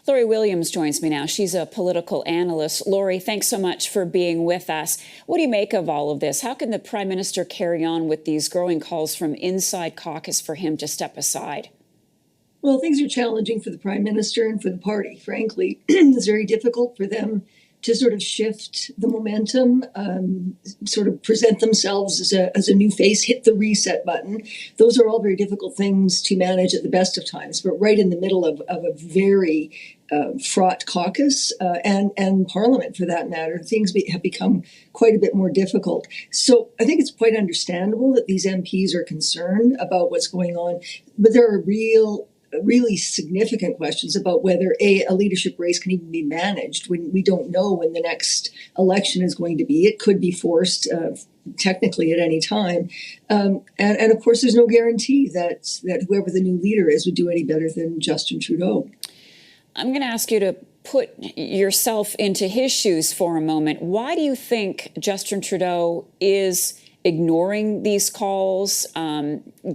Lori Williams joins me now. She's a political analyst. Lori, thanks so much for being with us. What do you make of all of this? How can the Prime Minister carry on with these growing calls from inside caucus for him to step aside? Well, things are challenging for the Prime Minister and for the party, frankly. It's very difficult for them to sort of shift the momentum, sort of present themselves as a new face, hit the reset button. Those are all very difficult things to manage at the best of times, but right in the middle of a very fraught caucus and Parliament, for that matter, things have become quite a bit more difficult. So I think it's quite understandable that these MPs are concerned about what's going on, but there are really significant questions about whether a leadership race can even be managed when we don't know when the next election is going to be. It could be forced technically at any time. And of course, there's no guarantee that whoever the new leader is would do any better than Justin Trudeau. I'm going to ask you to put yourself into his shoes for a moment. Why do you think Justin Trudeau is ignoring these calls,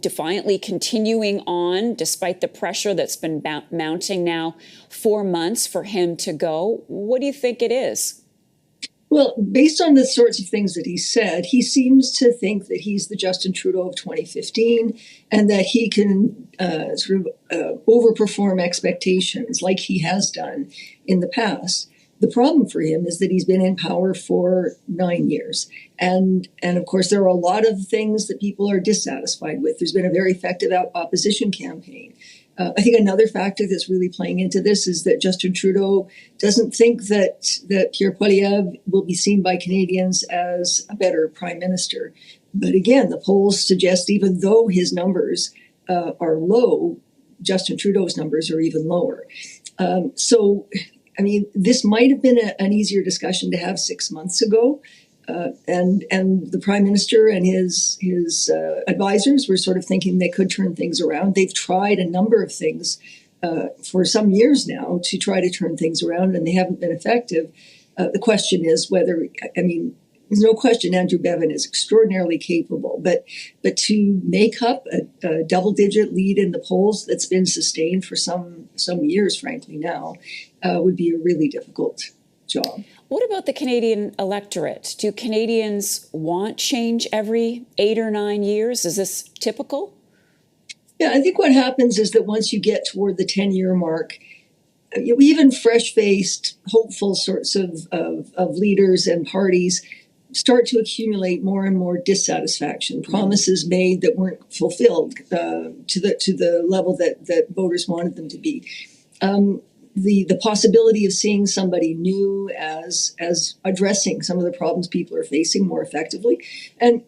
defiantly continuing on despite the pressure that's been mounting now 4 months for him to go? What do you think it is? Well, based on the sorts of things that he said, he seems to think that he's the Justin Trudeau of 2015 and that he can overperform expectations like he has done in the past. The problem for him is that he's been in power for 9 years. And of course, there are a lot of things that people are dissatisfied with. There's been a very effective opposition campaign. I think another factor that's really playing into this is that Justin Trudeau doesn't think that Pierre Poilievre will be seen by Canadians as a better prime minister. But again, the polls suggest even though his numbers are low, Justin Trudeau's numbers are even lower. I mean, this might have been an easier discussion to have 6 months ago. And the Prime Minister and his advisors were sort of thinking they could turn things around. They've tried a number of things for some years now to try to turn things around, and they haven't been effective. The question is whether, there's no question Andrew Bevin is extraordinarily capable, but to make up a double-digit lead in the polls that's been sustained for some years, frankly, now, would be a really difficult job. What about the Canadian electorate? Do Canadians want change every 8 or 9 years? Is this typical? Yeah, I think what happens is that once you get toward the 10-year mark, even fresh-faced, hopeful sorts of leaders and parties start to accumulate more and more dissatisfaction, promises made that weren't fulfilled to the level that voters wanted them to be. The possibility of seeing somebody new as addressing some of the problems people are facing more effectively, and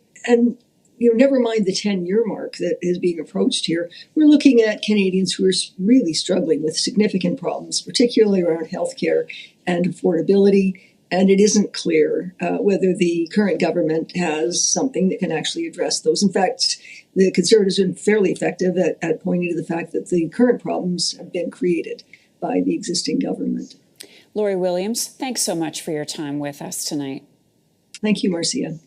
never mind the 10-year mark that is being approached here. We're looking at Canadians who are really struggling with significant problems, particularly around healthcare and affordability. And it isn't clear whether the current government has something that can actually address those. In fact, the Conservatives have been fairly effective at pointing to the fact that the current problems have been created by the existing government. Lori Williams, thanks so much for your time with us tonight. Thank you, Marcia.